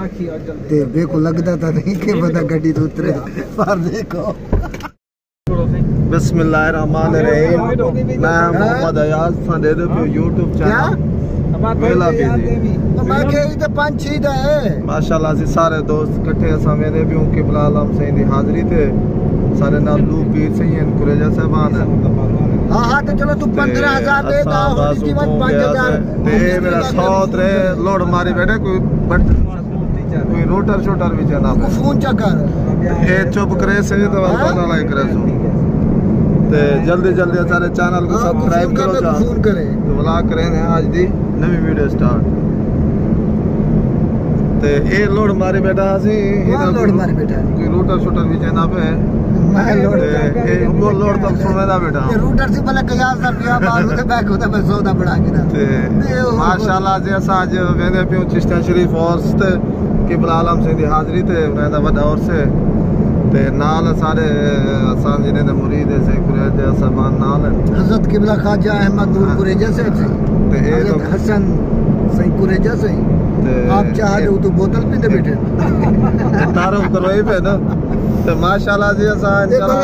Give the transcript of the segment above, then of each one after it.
ते देखो लगता था नहीं कि बंदा गड्डी तो उतरे पर देखो। बिस्मिल्लाहिर्रहमानिर्रहीम। मैं मोहम्मद अयाज फंदे दे यूट्यूब चैनल वेला बिजी मैं के इधर पंच छीद है माशाल्लाह से सारे दोस्त इकट्ठे असा मेरे भी कि बिलाल हम सही दी हाजिरी थे सारे नाल लू पीर सही हैं कुरेजा साहबान है। हां हां तो चलो तू 15000 दे दा होली जीवन 5000 ते मेरा 100 रे लोड मारी बैठे कोई बट कोई रोटर शोटर भी चला फोन चक्कर ए चुप करे सही तो वाला लाइक करे सो ते जल्दी जल्दी सारे चैनल को सब्सक्राइब करो फोन करे तो व्लॉग करें आज दी नवी वीडियो स्टार्ट ते ए लोड मारी बैठा सी लोड मारी बैठा कोई रोटर शोटर भी चला पे मैं लोड ए वो लोड तो सुनेदा बेटा ये रूटर से भले 1000 रुपया बाहर से बैक होता मैं सौदा बढ़ा के ना माशाल्लाह जे असा आज वेंदे पियो चिश्तिया शरीफ और कि बिलाल हम से दी हाजिरी थे उन्हें वड्डा और से ते नाल सारे असा जिने दे मुरीद से कुरेजा साहबान नाल हजरत किबला ख्वाजा अहमद नूर कुरेजा से ते ए तो हसन सही कुरेजा से आप चाह दो तो बोतल पीते बैठे तारुफ करवाई पे ना तो माशाल्लाह जी असा इंशाल्लाह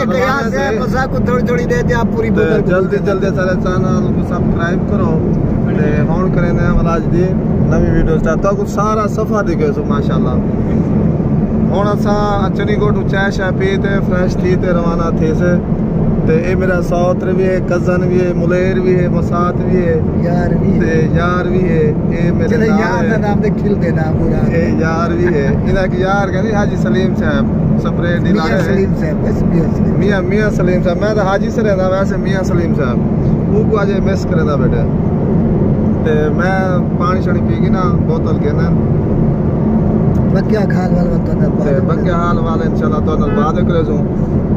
पसा को थोड़ी देते आप पूरी बोतल जल्दी जल्दी सारे चैनल को सब्सक्राइब करो ते हुन करेंदे आज दी नवी वीडियो स्टार्ट तो कुछ सारा सफा दिखे सो माशाल्लाह हुन असा अचनी को चाय शाय पी ते फ्रेश थी ते रवाना थे से ते ए मेरा सौत्र भी है कजन भी है मुलेर भी है मसात भी है यार भी है ए मेरे यार का नाम दे खिल देना पूरा ए यार भी है इना की यार कहनी हाजी सलीम साहब स्प्रे दिला है सलीम साहब मियां सलीम साहब मैं तो हाजी से रहना वैसे मियां सलीम साहब वो को आज मिस करदा बेटा ते मैं पानी छड़ी पी गई ना बोतल के ना बक्या खाल वाला तो ते बक्या हाल वाला इंशाल्लाह तो बाद करे सो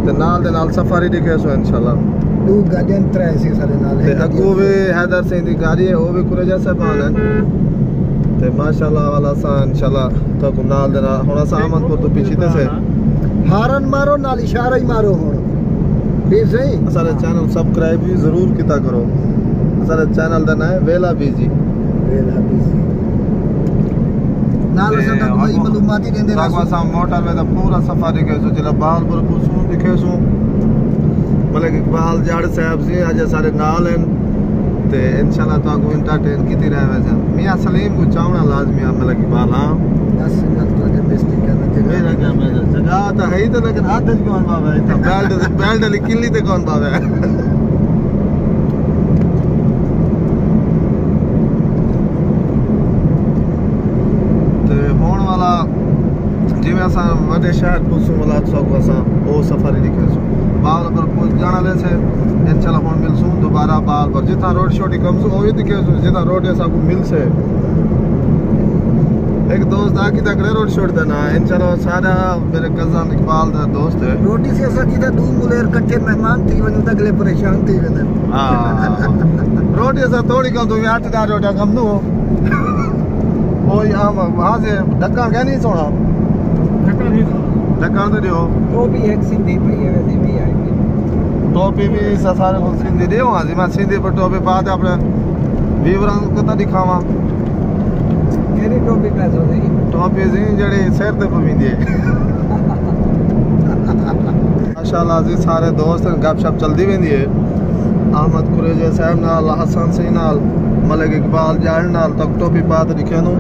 ते नाल दे नाल सफारी दिखे सो इंशाल्लाह दो गाड़ियां त्रै सी सारे नाल है अगो वे हैदर सिंह दी गाड़ी है वो भी कुरेजा साहबान है ते माशाल्लाह वाला सा इंशाल्लाह तो नाल दे नाल हुन असा अमनपुर तो पीछे से हारन मारो नाल इशारा ही मारो हुन ठीक सही सारे चैनल सब्सक्राइब भी जरूर किता करो सारे चैनल दा नाम है वेला बिजी नाल से तक भाई मालूमाती देंदे रहो सा मोटर में तो पूरा सफारी के सो जरा बालपुर पुसू दिखे सो मलिक इकबाल जाड़ साहब जी आज सारे नाल हैं ते इंशाल्लाह तो को एंटरटेन कीती रहे वैसे मियां सलीम को चावना लाजमी है मलिक इकबाल हां बस मैं तो जे बेइज्जती करना मेरा क्या मैं जगह तो है ही तो लेकिन आदत कौन बाबा है बेल्ट वाली किल्ली ते कौन बाबा है जिवें असा वडे शहर पुसू वाला सको असा ओ सफारी दिखे सो बाल पर पहुंच जाना ले से इंशाल्लाह हुन मिलसू दोबारा बाल पर जितना रोड शोटी कम सो ओही दिखे सो जितना रोड ऐसा को मिल से एक दोस्त आकी तक रोड शोट देना इंशाल्लाह सारा मेरे कजन इकबाल दा दोस्त है रोटी से असा जीदा दो मुलेर इकट्ठे मेहमान थी वनु तकले परेशान थी वेंदे हां रोटी ऐसा थोड़ी कम तो 8 रोटी कम नो ओ यहां वहां से ढक्कन क्या नहीं सोना ढक्कन तो दियो टोपी एक सिंधी पई है वैसे भी आई टोपी भी सारे को सिंधी देओ आज मैं सिंधी पर टोपी बात अपने वीवरां को तो दिखावा केरी टोपी पैसो सही टोपी जी जड़ी सिर ते पविंदी है माशाल्लाह जी सारे दोस्त गपशप चलदी वेंदी है अहमद कुरेजा साहब नाल हसन सिंह नाल मलिक इकबाल जाड़ नाल तक टोपी बात दिखे नो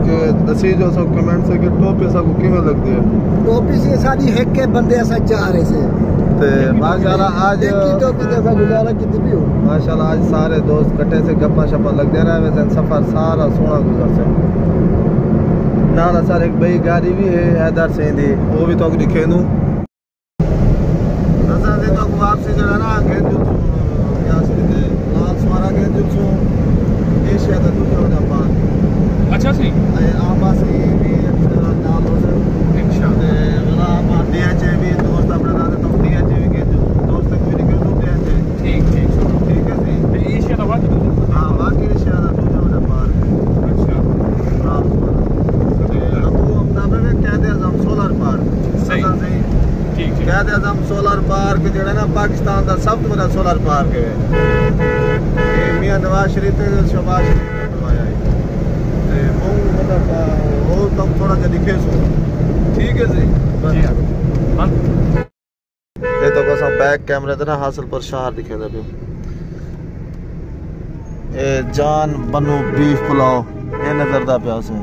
के दसी जो सब कमेंट से कि टोपी सा को किਵੇਂ लगती है टोपी से साडी हेक के बंदे ऐसा चाह रहे से ते माशाल्लाह आज टोपी जैसा गुजारा कितनी भी हो माशाल्लाह आज सारे दोस्त इकट्ठे से गप्पा शप्पा लग दे रहा है वैसे सफर सारा सोना गुजर से नाल सारे एक बई गाड़ी भी है हैदर से दी वो भी तो दिखे नु दसा से तो वापसी जरा ना के जो क्या से लाल स्वारा के जो एशिया दा दूसरा जापान अच्छा सी आमा से भी नाल हो से इंशाल्लाह वाला आमा डीएचए भी दोस्त अपने दादा तो डीएचए के दोस्त कोई नहीं कर दो ठीक है सी एशिया दा बात हां बाकी एशिया दा दूसरा जापान अच्छा नाल वो हम नाम में कहते हैं हम सोलर पार्क सही ठीक कहते हैं हम सोलर पार्क जेड़ा ना पाकिस्तान दा सब तो बड़ा सोलर पार्क है ये मियां नवाज शरीफ ते शहबाज शरीफ ने बनवाया है ते वो मतलब वो तो थोड़ा थोड़ा जा दिखे सो ठीक है जी। ये तो बस बैक कैमरे ते ना हासिल पर शहर दिखे दे पियो। ए जान बनू बीफ पुलाव ये नजर दा पिया से।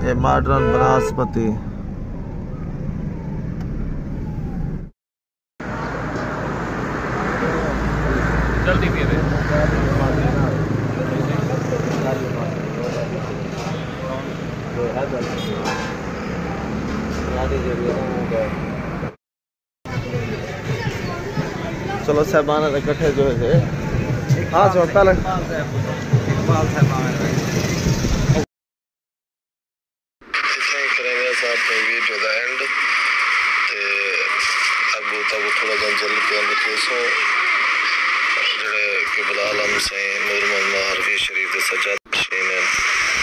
ये मॉडर्न बनास्पति जल्दी पिए चलो साहबान इकट्ठे जो है हाँ चौथा लग वीडियो का एंड अगू तक थोड़ा जन जल के केसों जड़े कि बिलाल अहमद सईं नूर मोहम्मद हरवी शरीफ के सज्जाद नशीन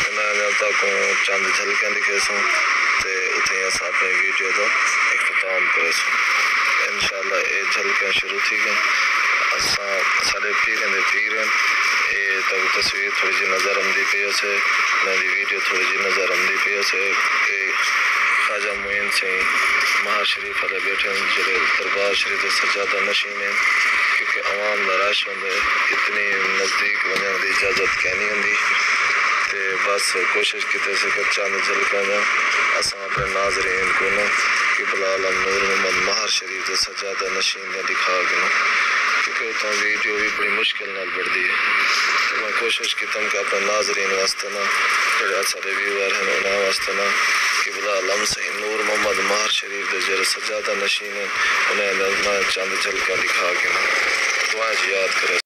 उन्होंने तक चंद झलकियां दिखेसों तो उथे अस अपने वीडियो का इख्तिताम करेसों। इंशाअल्लाह ये झलकियां शुरू थी गई असा साढ़े पीरें दे पीर हैं ये तक तस्वीर थोड़ी जी नज़र आती पी उसे मेरी वीडियो थोड़ी जी नज़र आती पी उसे ख्वाजा मोइन सईं महार शरीफ वाले बैठे हैं जो दरबार शरीफ के सज्जादा नशीन हैं क्योंकि आवाम का रश होंगे इतनी नज़दीक वजन की इजाज़त क्या नहीं होंगी तो बस कोशिश की चंद झलका अस अपने नाजरीन को ना कि बिलाल नूर मोहम्मद महार शरीफ के सज्जादा नशीन दिखा के ना क्योंकि उतना वीडियो भी बड़ी मुश्किल नाल बढ़ती है तो मैं कोशिश की कि अपने नाजरीन वास्ते ना जो सारे व्यूअर हैं उन्होंने वास्ते ना कि बिलाल अहमद सईं नूर मोहम्मद महार शरीफ के जो सज्जादा नशीन हैं उन्हें मैं चंद झलका दिखा के ना दुआ याद करें।